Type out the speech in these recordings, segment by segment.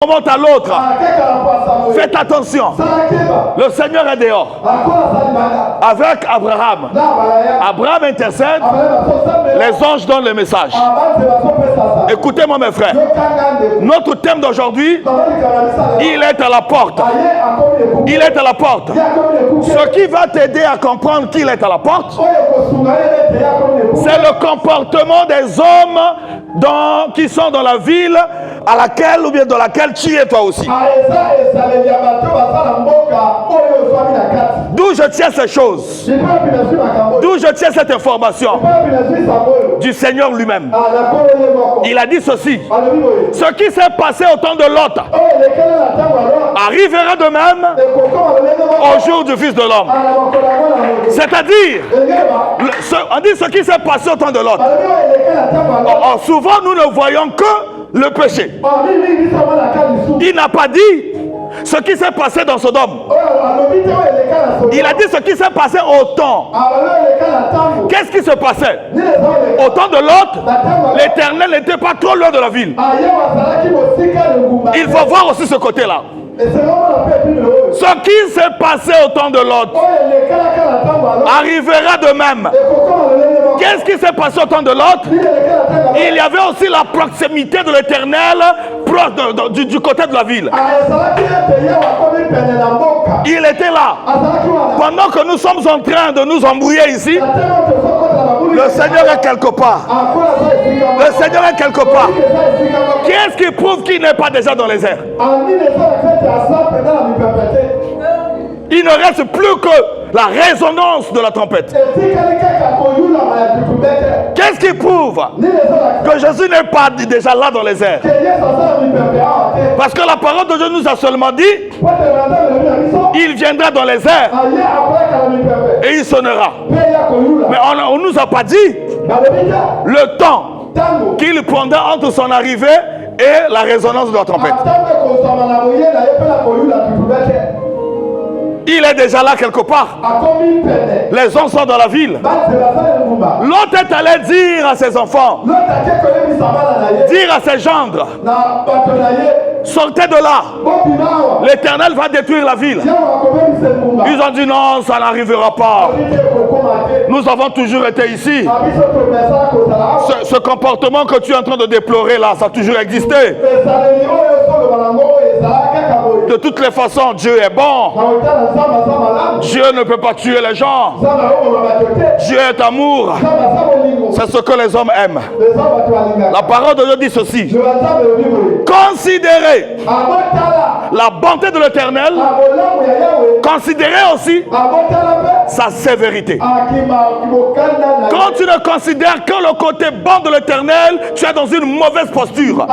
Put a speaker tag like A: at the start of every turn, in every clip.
A: monte à l'autre. Faites attention. Le Seigneur est dehors. Avec Abraham. Abraham intercède. Les anges donnent le message. Écoutez-moi mes frères. Notre thème d'aujourd'hui, il est à la porte. Il est à la porte. Ce qui va t'aider à comprendre qu'il est à la porte, c'est le comportement des hommes qui sont dans la ville à laquelle ou bien dans laquelle tu es toi aussi. D'où je tiens ces choses, d'où je tiens cette information du Seigneur lui-même. Il a dit ceci: ce qui s'est passé au temps de Lot arrivera de même au jour du Fils de l'homme. C'est-à-dire, on dit ce qui s'est passé au temps de Lot. Or, souvent nous ne voyons que le péché. Il n'a pas dit ce qui s'est passé dans Sodome. Il a dit ce qui s'est passé au temps. Qu'est-ce qui se passait? Au temps de Lot, l'Éternel n'était pas trop loin de la ville. Il faut voir aussi ce côté-là. Ce qui s'est passé au temps de Lot arrivera de même. Qu'est-ce qui s'est passé au temps de Lot? Il y avait aussi la proximité de l'Éternel du côté de la ville. Il était là. Pendant que nous sommes en train de nous embrouiller ici, le Seigneur est quelque part. Le Seigneur est quelque part. Qu'est-ce qui prouve qu'il n'est pas déjà dans les airs? Il ne reste plus que la résonance de la trompette. Qu'est-ce qui prouve que Jésus n'est pas déjà là dans les airs? Parce que la parole de Dieu nous a seulement dit il viendra dans les airs et il sonnera. Mais on ne nous a pas dit le temps qu'il prendra entre son arrivée et la résonance de la trompette. Il est déjà là quelque part. Les gens sont dans la ville. L'autre est allé dire à ses enfants, dire à ses gendres, sortez de là. L'Éternel va détruire la ville. Ils ont dit non, ça n'arrivera pas. Nous avons toujours été ici. Ce comportement que tu es en train de déplorer là, ça a toujours existé. De toutes les façons, Dieu est bon. Dieu ne peut pas tuer les gens. Dieu est amour. C'est ce que les hommes aiment. La parole de Dieu dit ceci: considérez la bonté de l'Éternel, considérez aussi sa sévérité. Quand tu ne considères que le côté bon de l'Éternel, tu es dans une mauvaise posture.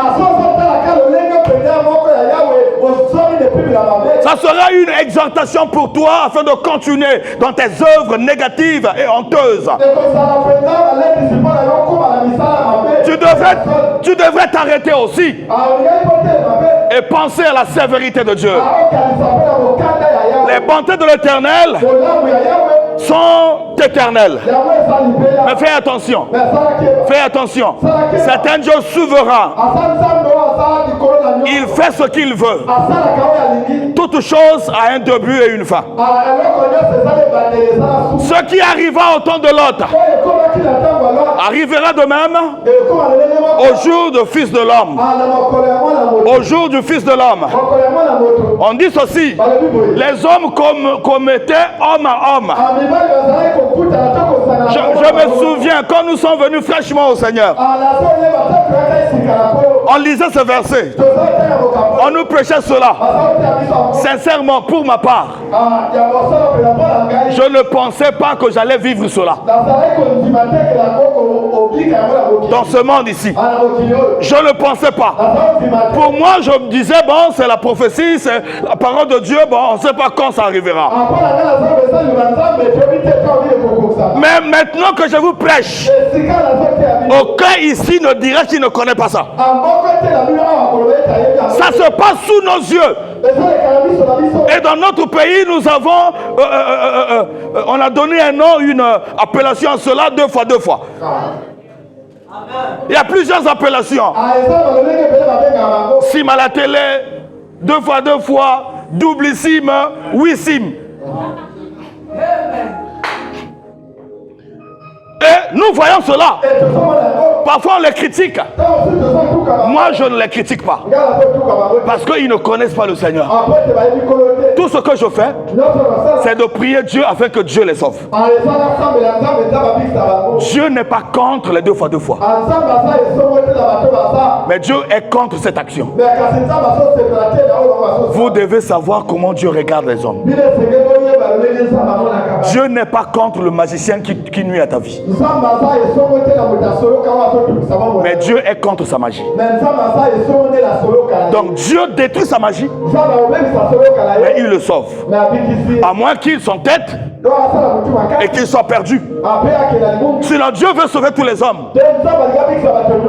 A: Ça sera une exhortation pour toi afin de continuer dans tes œuvres négatives et honteuses. Tu devrais t'arrêter aussi et penser à la sévérité de Dieu. Les bontés de l'Éternel sont éternelles. Mais fais attention. Fais attention. C'est un Dieu souverain. Il fait ce qu'il veut. Toute chose a un début et une fin. Ce qui arriva au temps de Lot arrivera de même au jour du Fils de l'homme. Au jour du Fils de l'homme. On dit ceci: les hommes commettaient homme à homme. Je me souviens quand nous sommes venus fraîchement au Seigneur, on lisait ce verset, on nous prêchait cela. Sincèrement, pour ma part, je ne pensais pas que j'allais vivre cela dans ce monde ici. Je ne pensais pas. Pour moi, je me disais, bon, c'est la prophétie, c'est la parole de Dieu, bon, on ne sait pas quand ça arrivera. Mais maintenant que je vous prêche, aucun ici ne dira qu'il ne connaît pas ça. Ça se passe sous nos yeux. Et dans notre pays, nous avons, on a donné un nom, une appellation à cela 2 fois. Il y a plusieurs appellations. Sim à la télé, 2 fois 2 fois, doublissime, 8 sim. Et nous voyons cela. Parfois on les critique. Moi je ne les critique pas. Parce qu'ils ne connaissent pas le Seigneur. Tout ce que je fais, c'est de prier Dieu afin que Dieu les sauve. Dieu n'est pas contre les 2 fois 2 fois. Mais Dieu est contre cette action. Vous devez savoir comment Dieu regarde les hommes. Dieu n'est pas contre le magicien qui nuit à ta vie. Mais Dieu est contre sa magie. Donc Dieu détruit sa magie, mais il le sauve. À moins qu'il s'entête et qu'il soit perdu. Sinon Dieu veut sauver tous les hommes.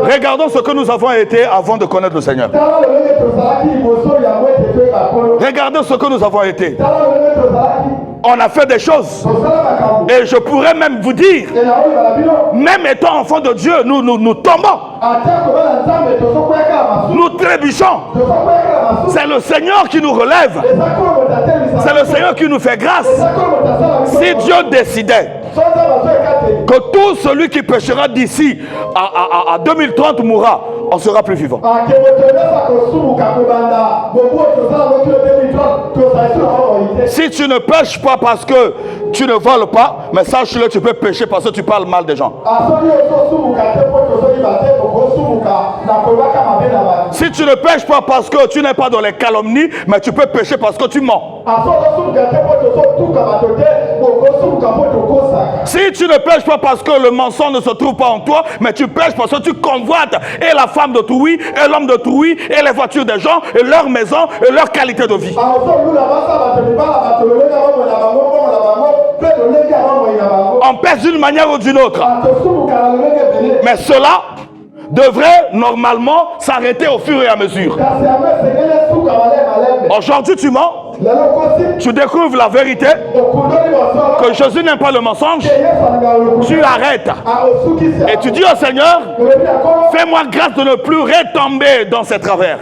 A: Regardons ce que nous avons été avant de connaître le Seigneur. Regardez ce que nous avons été. On a fait des choses. Et je pourrais même vous dire, même étant enfant de Dieu, nous tombons. Nous trébuchons. C'est le Seigneur qui nous relève. C'est le Seigneur qui nous fait grâce. Si Dieu décidait que tout celui qui péchera d'ici à 2030 mourra, on sera plus vivant. Si tu ne pêches pas parce que tu ne voles pas, mais sache-le, tu peux pécher parce que tu parles mal des gens. Si tu ne pêches pas parce que tu n'es pas dans les calomnies, mais tu peux pécher parce que tu mens. Si tu ne pêches pas parce que le mensonge ne se trouve pas en toi, mais tu pêches parce que tu convoites et la femme d'autrui, et l'homme d'autrui, et les voitures des gens, et leur maison, et leur qualité de vie. On pêche d'une manière ou d'une autre. Mais cela devrait normalement s'arrêter au fur et à mesure. Aujourd'hui tu mens. Tu découvres la vérité, que Jésus n'aime pas le mensonge, tu arrêtes et tu dis au Seigneur, fais-moi grâce de ne plus retomber dans ces travers.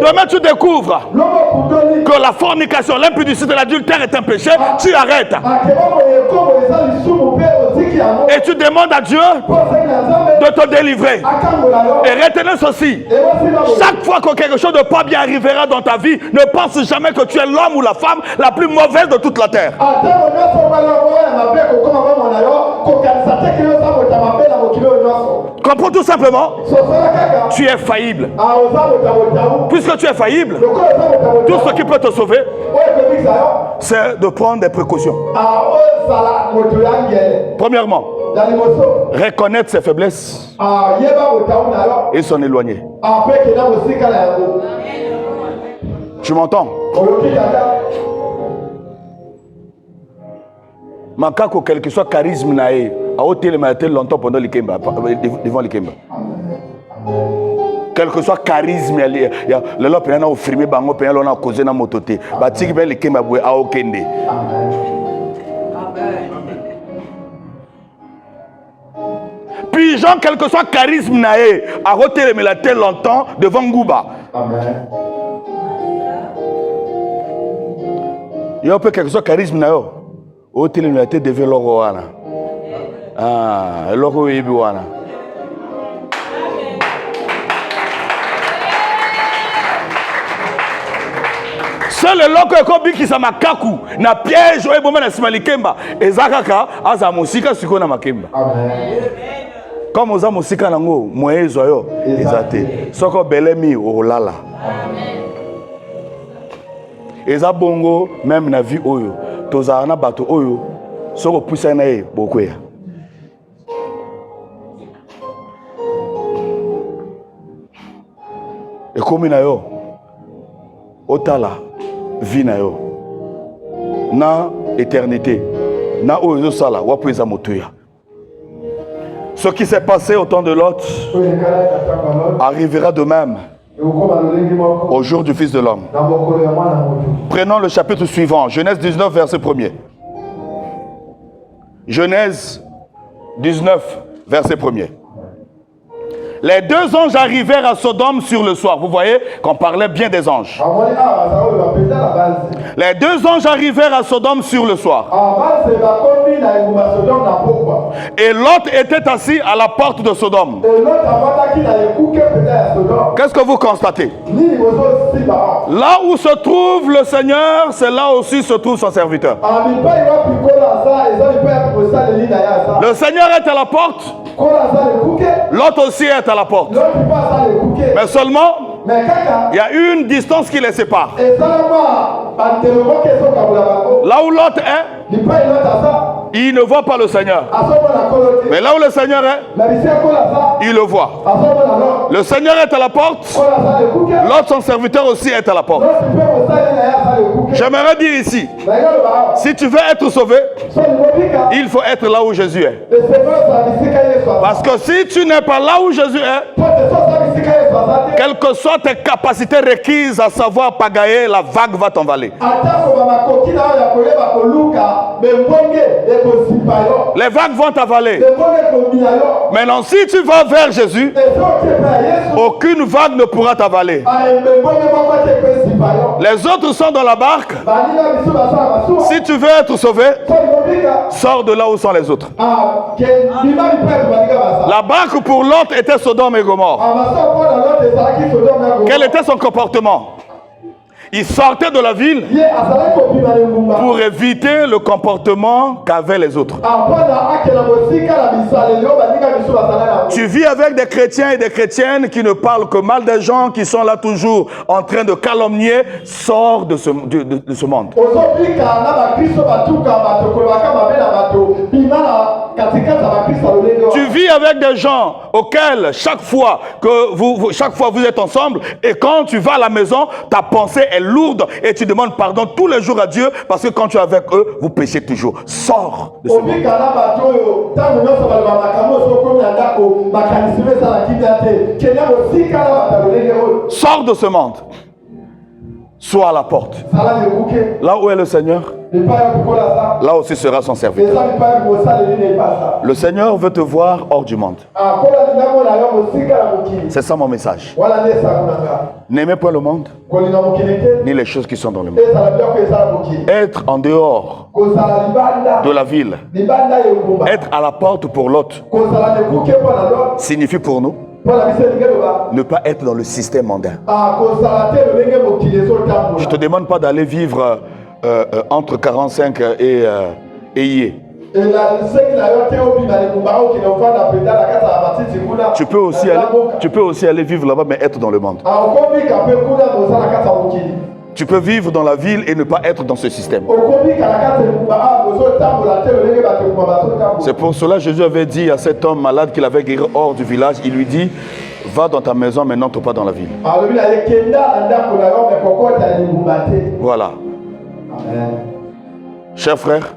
A: Demain tu découvres que la fornication, l'impudicité, l'adultère est un péché, tu arrêtes et tu demandes à Dieu de te délivrer. Et retenez ceci, chaque fois que quelque chose de pas bien arrivera dans ta vie, ne pense jamais que tu es l'homme ou la femme la plus mauvaise de toute la terre. Comprends tout simplement, tu es faillible. Puisque tu es faillible, tout ce qui peut te sauver, c'est de prendre des précautions. Premièrement, reconnaître ses faiblesses et s'en éloigner. Tu m'entends? Makako, quel que soit charisme nae, a ôté les matin longtemps pendant l'ikemba, devant l'ikemba. Quel que soit charisme, il y a le lot péana au frimé bango péana l'on a causé na mototé. Batik ben l'ikemba boué a okende. Puis Jean, quel que soit charisme nae, a ôté les matin longtemps devant Ngouba. Amen. Il y a quelque chose de charisme na yo. O tele na te devait logo wana. Ah, logo yebi wana. Seul le logo ekobi ki sa makaku na piège o eboma na simalikemba ezakaka aza musika siko na makemba. Amen. Comme oza musika nango moyezo yo ezate. Soko belemi o lala. Amen. Eza bongo même na vie oyo tozana na bato oyo soko puisa na ye bokoya. E komi na yo otala vie na yo na éternité na oyo sala wapueza motoya. Ce qui s'est passé au temps de Lot arrivera de même au jour du Fils de l'homme. Prenons le chapitre suivant, Genèse 19, verset 1er. Genèse 19, Verset 1er. Les deux anges arrivèrent à Sodome sur le soir. Vous voyez qu'on parlait bien des anges. Les deux anges arrivèrent à Sodome sur le soir. Et Lot était assis à la porte de Sodome. Qu'est-ce que vous constatez? Là où se trouve le Seigneur, c'est là aussi se trouve son serviteur. Le Seigneur est à la porte. Lot aussi est à la porte. Mais seulement, il y a une distance qui les sépare. Là où Lot est, il ne voit pas le Seigneur. Mais là où le Seigneur est, il le voit. Le Seigneur est à la porte. Lot, son serviteur aussi, est à la porte. J'aimerais dire ici, si tu veux être sauvé, il faut être là où Jésus est. Parce que si tu n'es pas là où Jésus est, quelles que soient tes capacités requises à savoir pagayer, la vague va t'envaler. Les vagues vont t'avaler. Maintenant, si tu vas vers Jésus, aucune vague ne pourra t'avaler. Les autres sont dans la barque. Si tu veux être sauvé, sors de là où sont les autres. La barque pour Lot était Sodome et Gomorrhe. Quel était son comportement? Il sortait de la ville pour éviter le comportement qu'avaient les autres. Tu vis avec des chrétiens et des chrétiennes qui ne parlent que mal des gens, qui sont là toujours en train de calomnier. Sors de ce monde. Tu vis avec des gens auxquels chaque fois vous êtes ensemble, et quand tu vas à la maison, ta pensée est lourde et tu demandes pardon tous les jours à Dieu parce que quand tu es avec eux, vous péchez toujours. Sors de ce monde. Sors de ce monde. Sois à la porte. Là où est le Seigneur, là aussi sera son serviteur. Le Seigneur veut te voir hors du monde. C'est ça mon message. N'aimez pas le monde, ni les choses qui sont dans le monde. Être en dehors de la ville, être à la porte pour l'autre, signifie pour nous ne pas être dans le système mondain. Je ne te demande pas d'aller vivre entre 45 et Yé. Tu peux aussi aller vivre là-bas, mais être dans le monde. Tu peux vivre dans la ville et ne pas être dans ce système. C'est pour cela que Jésus avait dit à cet homme malade qu'il avait guéri hors du village, il lui dit, va dans ta maison mais n'entre pas dans la ville. Voilà. Chers frères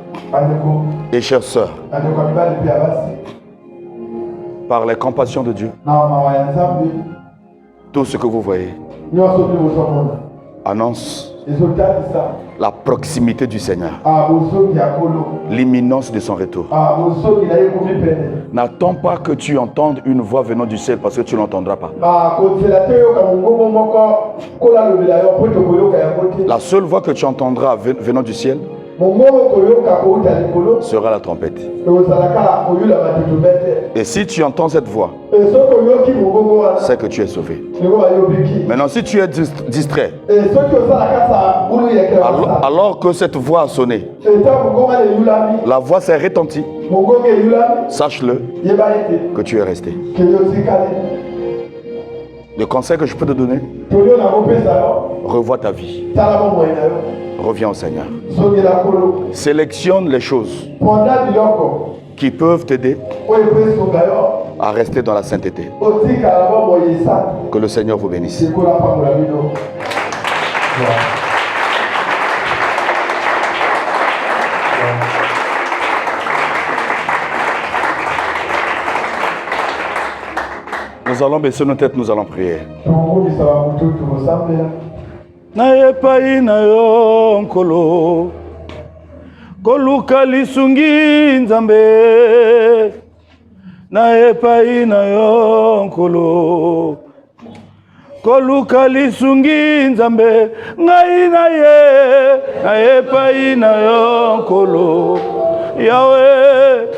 A: et chères sœurs, par les compassions de Dieu, tout ce que vous voyez annonce la proximité du Seigneur, l'imminence de son retour. N'attends pas que tu entendes une voix venant du ciel parce que tu ne l'entendras pas. La seule voix que tu entendras venant du ciel sera la trompette. Et si tu entends cette voix, c'est que tu es sauvé. Maintenant, si tu es distrait, alors que cette voix a sonné, la voix s'est retentie, sache-le que tu es resté. Le conseil que je peux te donner, revois ta vie. Reviens au Seigneur. Sélectionne les choses qui peuvent t'aider à rester dans la sainteté. Que le Seigneur vous bénisse. Nous allons baisser nos têtes, nous allons prier. Naye pai na yo nkolo koluka lisungi nzambe na epai na yo nkolo koluka lisungi nzambe ngai na ye na epai na yo nkolo Yawe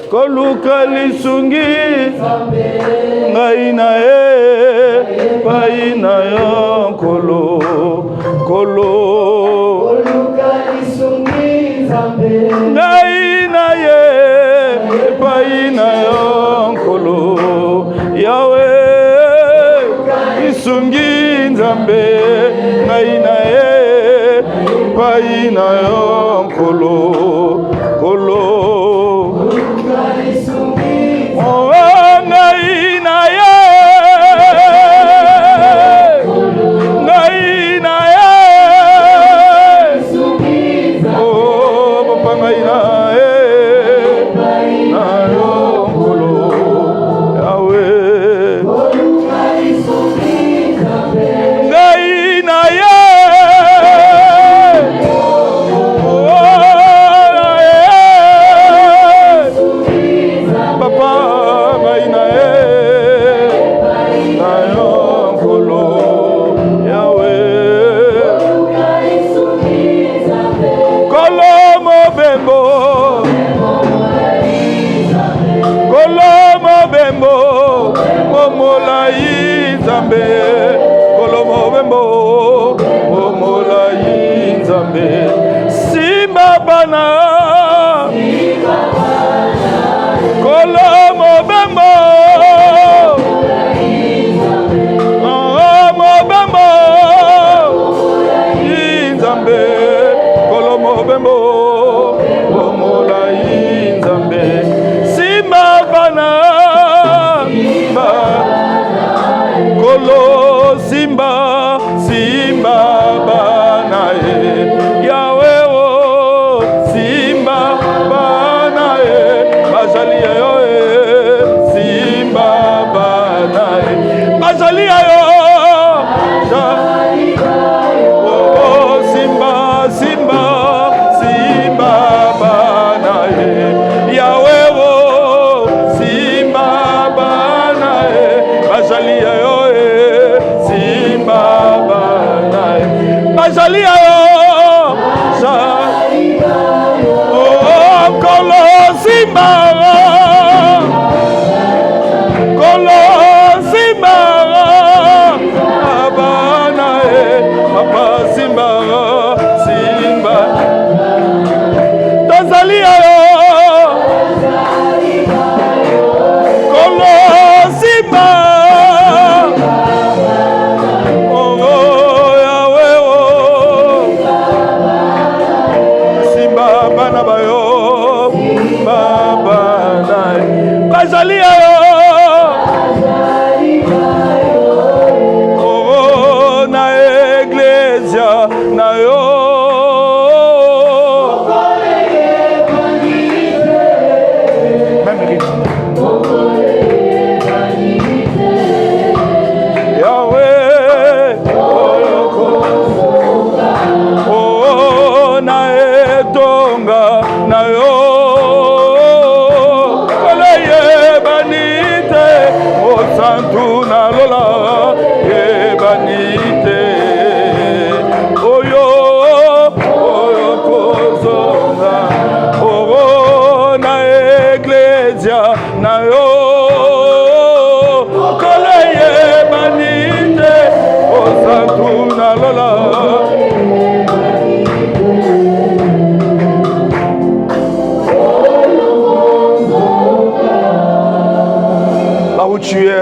A: koluka lisungi ngai na ye epai na yo nkolo koluka lisungi nzambe ngai na ye epai na yo nkolo Yawe lisungi nzambe ngai na ye epai na yo nkolo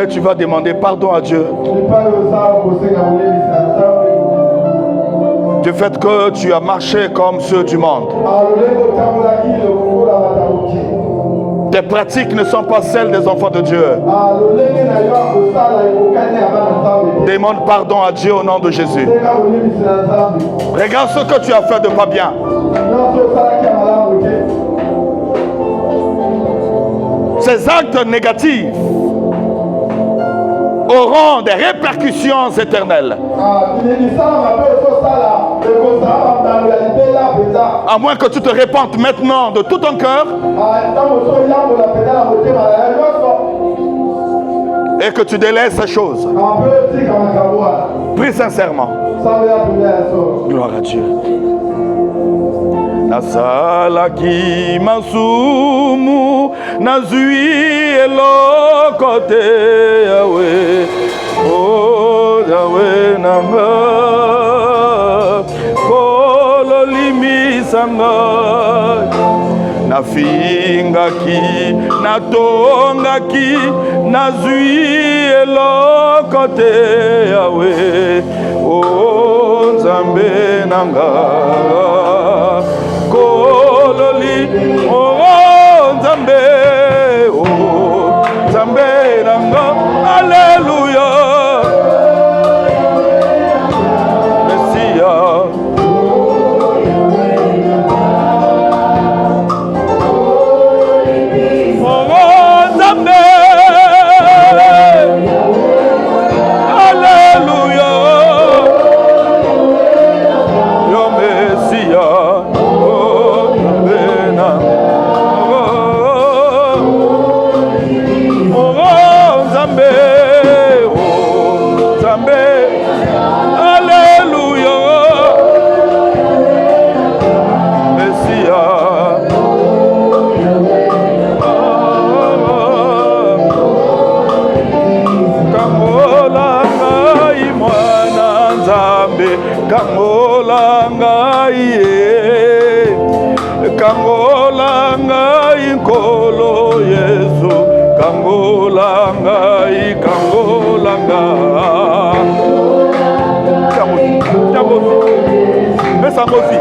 A: Tu vas demander pardon à Dieu du fait que tu as marché comme ceux du monde. Tes pratiques ne sont pas celles des enfants de Dieu. Demande pardon à Dieu au nom de Jésus. Regarde ce que tu as fait de pas bien. Ces actes négatifs auront des répercussions éternelles. À moins que tu te répandes maintenant de tout ton cœur et que tu délaisses ces choses. Prie sincèrement. Gloire à Dieu. Nasalaki masumu nazui elokote Yahweh. Oh Yahweh nanga kololimi sanga nafingaki natongaki nazui elokote Yahweh. Oh Nzambe nanga kololi oh Nzambe oh Nzambe nanga Alléluia Messia oh Nzambe Alléluia yo Messia kangola ngai kangola ngai nkolo Yesu kangola ngai kangola ngai mesa mosi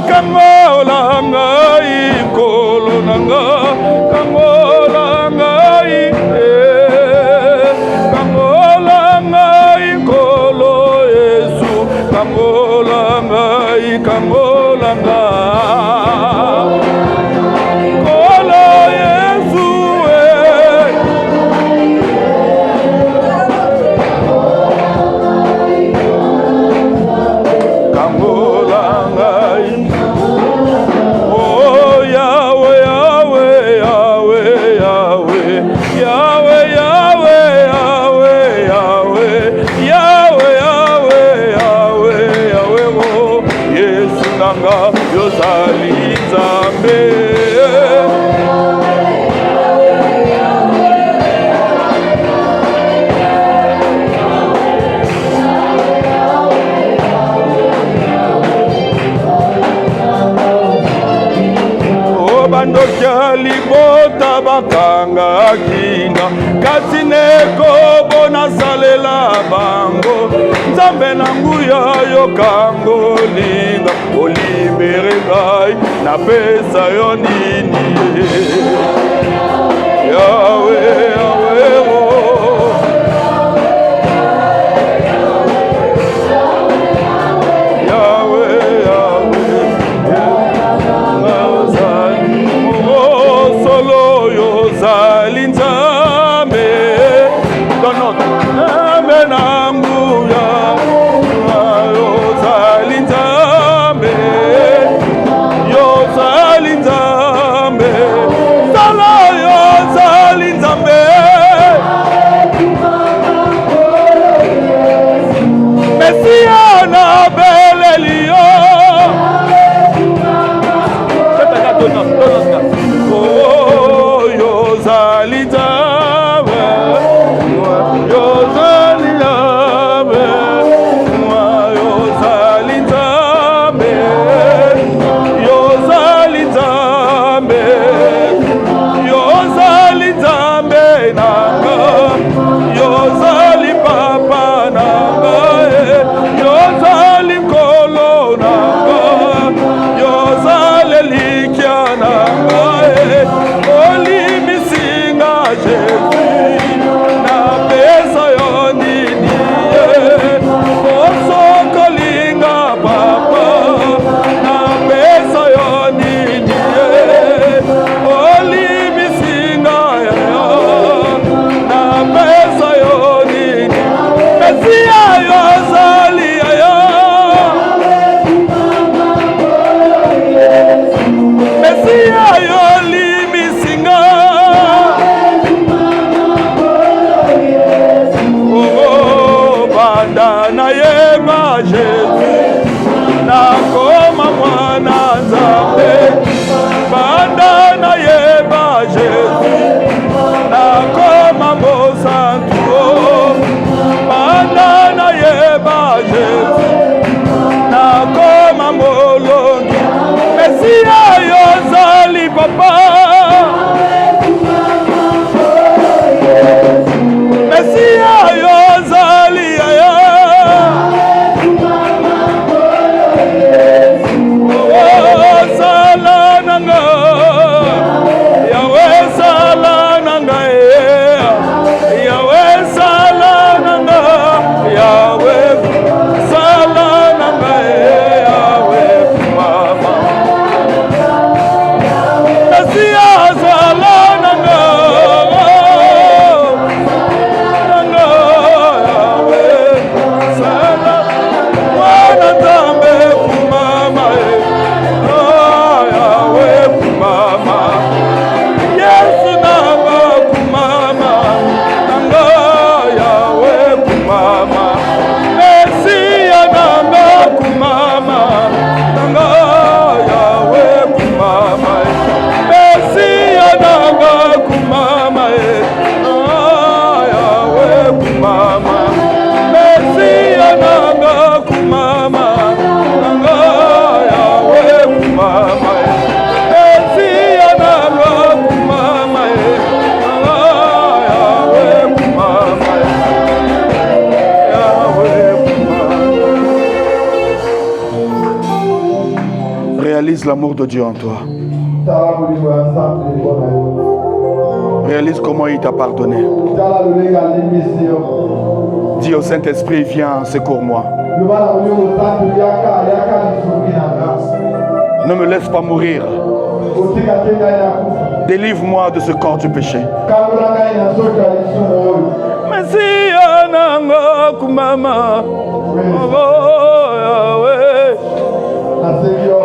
A: kangola ngai nkolo nanga kangola ngai kangola ngai nkolo Yesu kangola ngai kangola ngai nkolo Yesu kangola ngai yozali Nzambe obandokia libota bakanga kina kasi nekobo nasalela bango Nzambe na nguya yokango linga olibere ngai napesa yo nini Yahweh Yahweh oh Yahweh Yahweh ozali oh solo yozali Nzambe donot Nzambe na nguya yozali Nzambe yozali Nzambe solo yozali Nzambe Réalise l'amour de Dieu en toi. Réalise comment il t'a pardonné. Dis au Saint-Esprit, viens, secours-moi. Ne me laisse pas mourir. Délivre-moi de ce corps du péché. Merci Ananga Kumama.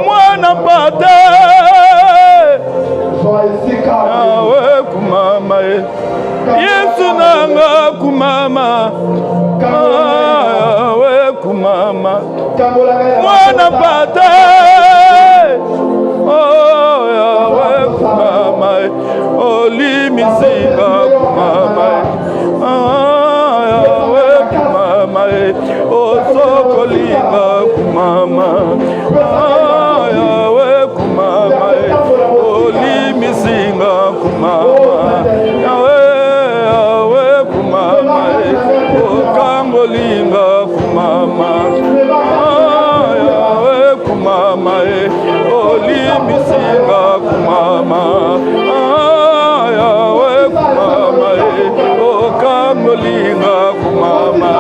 A: Moi n'a pas de Kumama. Yesu Nanga Kumama. Kumama. Moi n'a pas de Kumama. Oli Misiga Kumama. Kumama. Osokolinga Kumama. Kumama. Oli Misiga Kumama. Kumama. Okambolinga Kumama. Kumama. Oli Misiga Kumama. Kumama. Okambolinga Kumama.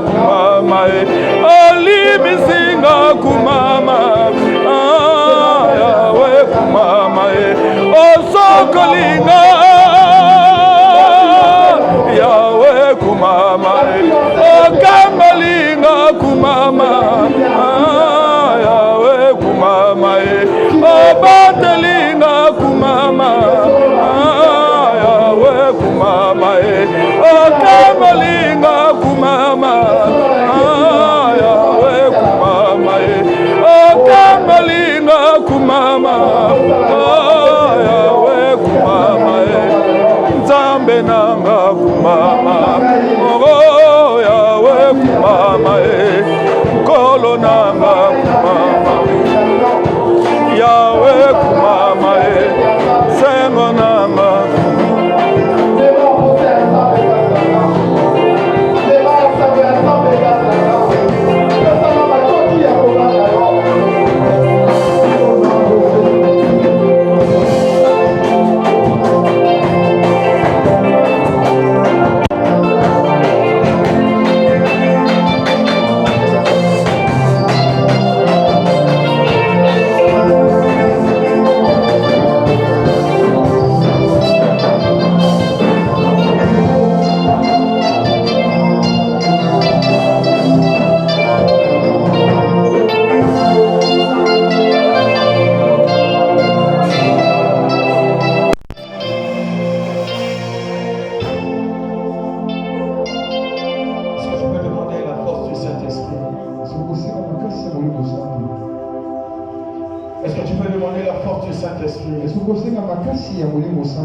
A: Kumama. Oli Misiga Kumama. Kumama. Osokolinga Yahweh Kumama. Okambolinga Kumama. Yahweh Kumama. Obatelinga Kumama. Yahweh Kumama. Okambolinga Kumama. Yahweh Kumama. Okambolinga Kumama. Yahweh Kumama. Nzambe nanga Kumama. Yahweh Kumama. Kolo nanga Kumama. Yahweh Kumama. Sengo nanga.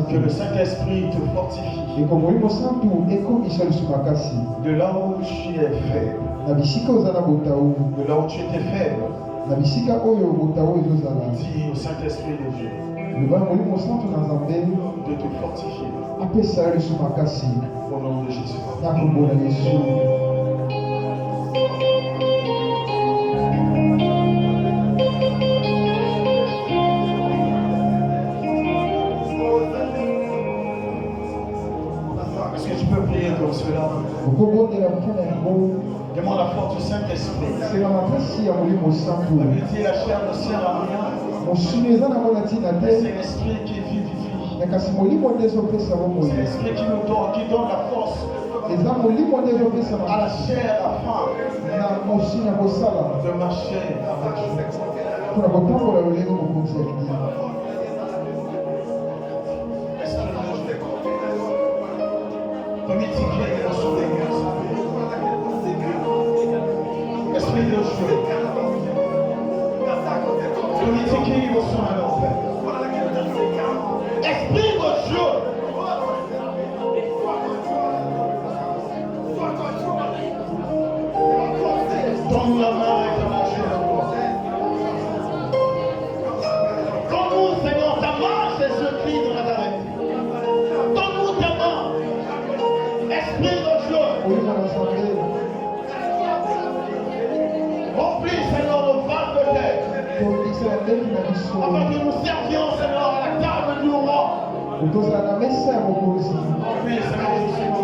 B: Que le Saint-Esprit te fortifie. De là où tu es faible. De là où tu étais faible. Dis au Saint-Esprit de Dieu de te fortifier. Au nom de Jésus. Est-ce que tu peux prier comme cela? Demande la force du Saint-Esprit. La vérité, la chair ne sert à rien. C'est l'Esprit qui vivifie. C'est l'Esprit qui nous donne, qui donne la force à la chair, à la femme de marcher avec Esprit de Dieu. Esprit de Dieu. Donne la main avec la chair. Donne-nous, Seigneur, ta main, c'est ce cri de Nazareth. Donne-nous ta main. Esprit de Dieu. Remplis, Seigneur, nos vases de terre. Afin que nous servions, Seigneur, à la table du roi. Oui, Seigneur,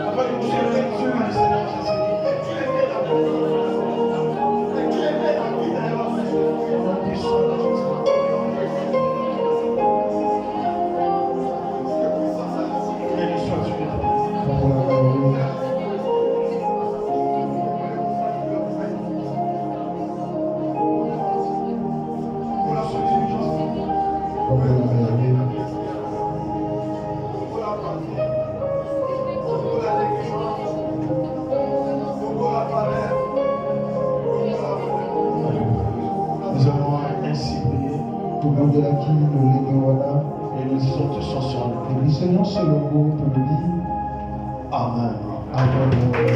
B: afin que nous soyons lectures, Seigneur Nous avons ainsi prié et nous disons tous ensemble. Amen.
C: Amen.